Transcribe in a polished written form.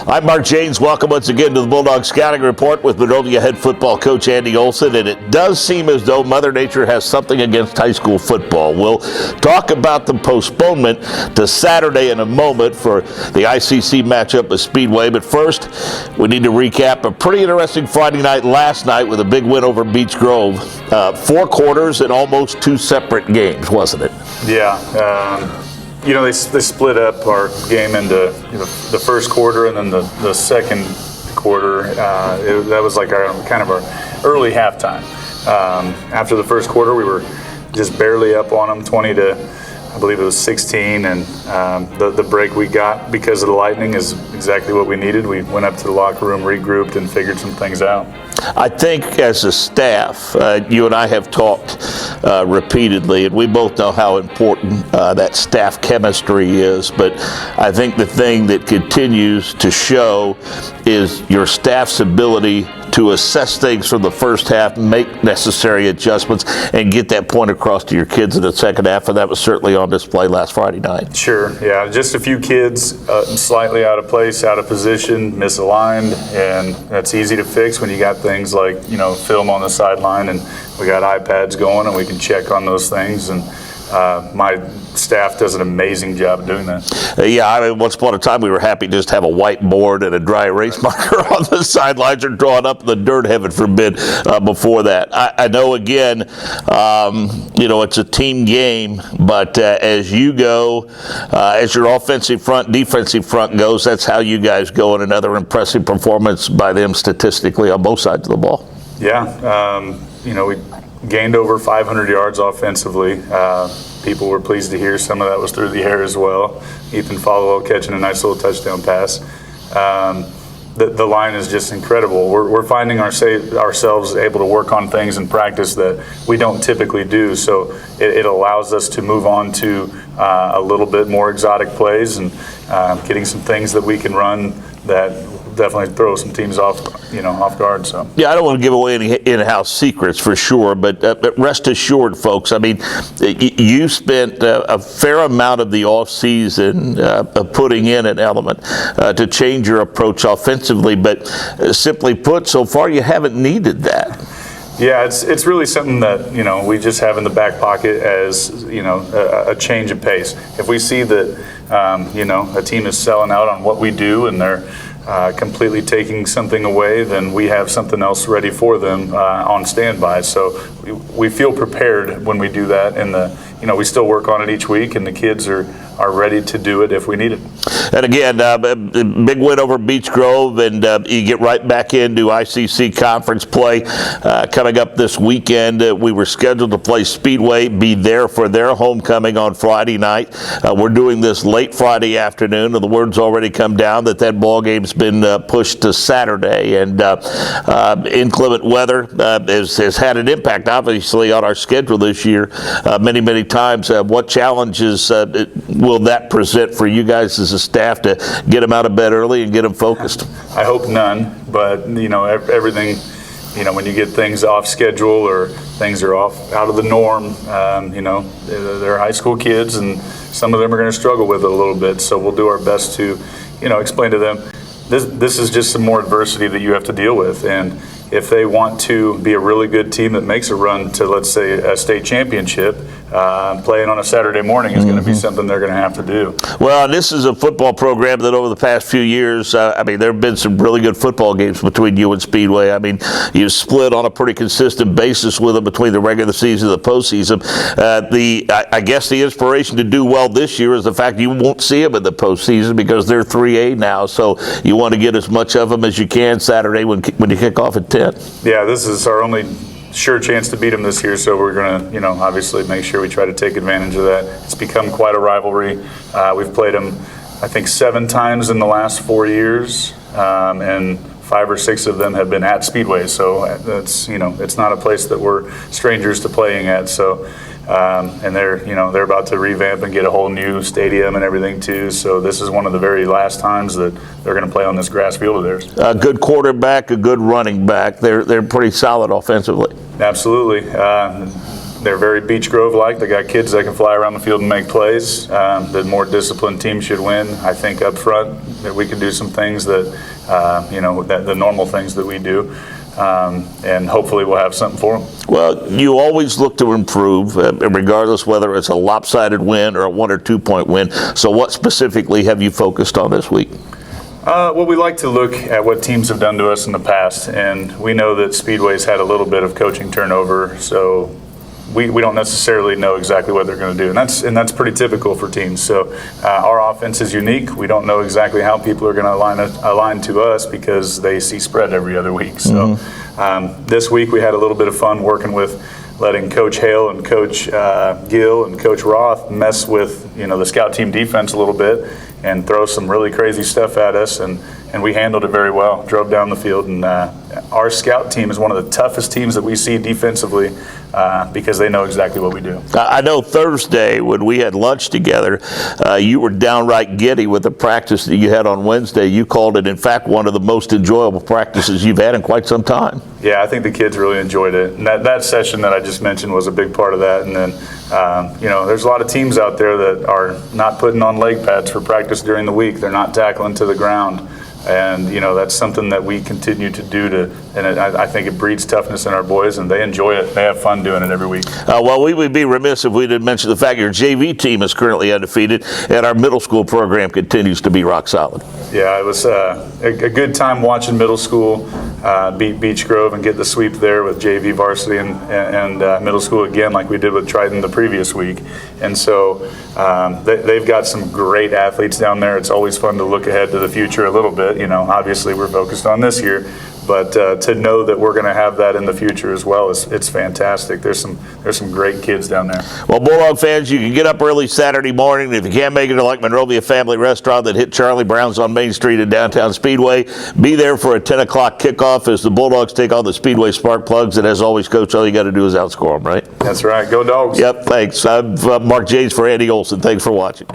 I'm Mark Jaynes. Welcome once again to the Bulldog Scouting Report with Monrovia head football coach Andy Olson. And it does seem as though Mother Nature has something against high school football. We'll talk about the postponement to Saturday in a moment for the ICC matchup with Speedway. But first, we need to recap a pretty interesting Friday night last night with a big win over Beech Grove. 4 quarters and almost 2 separate games, wasn't it? Yeah. They split up our game into the first quarter and then the second quarter. That was like our early halftime. After the first quarter, we were just barely up on them, 20 to, I believe it was 16, and the break we got because of the lightning is exactly what we needed. We went up to the locker room, regrouped, and figured some things out. I think as a staff, you and I have talked repeatedly, and we both know how important that staff chemistry is, but I think the thing that continues to show is your staff's ability to assess things from the first half, make necessary adjustments, and get that point across to your kids in the second half, and that was certainly on display last Friday night. Sure, yeah. Just a few kids slightly out of place, out of position, misaligned, and that's easy to fix when you got things like, film on the sideline, and we got iPads going, and we can check on those things, and my staff does an amazing job of doing that. Once upon a time we were happy to just have a whiteboard and a dry erase marker on the sidelines or drawn up in the dirt, heaven forbid, before that. I know, again, it's a team game, but as you go, as your offensive front, defensive front goes, that's how you guys go, and another impressive performance by them statistically on both sides of the ball. Yeah, we gained over 500 yards offensively. People were pleased to hear some of that was through the air as well. Ethan Followell catching a nice little touchdown pass. The line is just incredible. We're finding ourselves able to work on things in practice that we don't typically do. So it allows us to move on to a little bit more exotic plays and getting some things that we can run that definitely throw some teams off guard. So yeah, I don't want to give away any in-house secrets for sure, but rest assured, folks. I mean, you spent a fair amount of the off season putting in an element to change your approach offensively, but simply put, so far you haven't needed that. Yeah, it's really something that we just have in the back pocket as a change of pace. If we see that a team is selling out on what we do and they're completely taking something away, then we have something else ready for them on standby. So we feel prepared when we do that, and we still work on it each week, and the kids are ready to do it if we need it. And again, big win over Beech Grove, and you get right back into ICC conference play coming up this weekend. We were scheduled to play Speedway, be there for their homecoming on Friday night. We're doing this late Friday afternoon, and the word's already come down that ball game's been pushed to Saturday. And inclement weather has had an impact, obviously, on our schedule this year many times. What challenges will that present for you guys as a staff to get them out of bed early and get them focused? I hope none, but everything, when you get things off schedule or things are out of the norm, they're high school kids, and some of them are going to struggle with it a little bit. So we'll do our best to, explain to them this is just some more adversity that you have to deal with, and if they want to be a really good team that makes a run to, let's say, a state championship, playing on a Saturday morning is going to be something they're going to have to do. Well, this is a football program that over the past few years, there have been some really good football games between you and Speedway. You split on a pretty consistent basis with them between the regular season and the postseason. I guess the inspiration to do well this year is the fact you won't see them in the postseason because they're 3A now, so you want to get as much of them as you can Saturday when you kick off at 10. Yeah, this is our only sure chance to beat them this year, so we're going to, obviously make sure we try to take advantage of that. It's become quite a rivalry. We've played them, I think, 7 times in the last 4 years, and 5 or 6 of them have been at Speedway, so that's, it's not a place that we're strangers to playing at. So and they're about to revamp and get a whole new stadium and everything too. So this is one of the very last times that they're going to play on this grass field of theirs. A good quarterback, a good running back. They're pretty solid offensively. Absolutely. They're very Beech Grove-like. They got kids that can fly around the field and make plays. The more disciplined team should win. I think up front that we can do some things that, that the normal things that we do. And hopefully we'll have something for them. Well, you always look to improve, regardless whether it's a lopsided win or a 1 or 2 point win. So what specifically have you focused on this week? Well, we like to look at what teams have done to us in the past, and we know that Speedway's had a little bit of coaching turnover, so we don't necessarily know exactly what they're going to do, and that's pretty typical for teams. So our offense is unique. We don't know exactly how people are going to align to us because they see spread every other week. So this week we had a little bit of fun working with letting Coach Hale and Coach Gill and Coach Roth mess with the scout team defense a little bit and throw some really crazy stuff at us, and we handled it very well. Drove down the field, and our scout team is one of the toughest teams that we see defensively because they know exactly what we do. I know Thursday when we had lunch together, you were downright giddy with the practice that you had on Wednesday. You called it, in fact, one of the most enjoyable practices you've had in quite some time. Yeah, I think the kids really enjoyed it. And that session that I just mentioned was a big part of that. And then, there's a lot of teams out there that are not putting on leg pads for practice during the week. They're not tackling to the ground. And, that's something that we continue to do I think it breeds toughness in our boys, and they enjoy it. They have fun doing it every week. Well, we would be remiss if we didn't mention the fact your JV team is currently undefeated, and our middle school program continues to be rock solid. Yeah, it was a good time watching middle school beat Beech Grove and get the sweep there with JV varsity and middle school again, like we did with Triton the previous week. And so they've got some great athletes down there. It's always fun to look ahead to the future a little bit. Obviously we're focused on this year, but to know that we're going to have that in the future as well it's fantastic. There's some great kids down there. Well, Bulldog fans, you can get up early Saturday morning. If you can't make it to like Monrovia Family Restaurant that hit Charlie Brown's on Main Street in downtown Speedway, be there for a 10 o'clock kickoff as the Bulldogs take on the Speedway Spark Plugs. And as always, Coach, all you got to do is outscore them, right? That's right. Go Dogs. Yep, thanks. I'm Mark Jaynes for Andy Olson. Thanks for watching.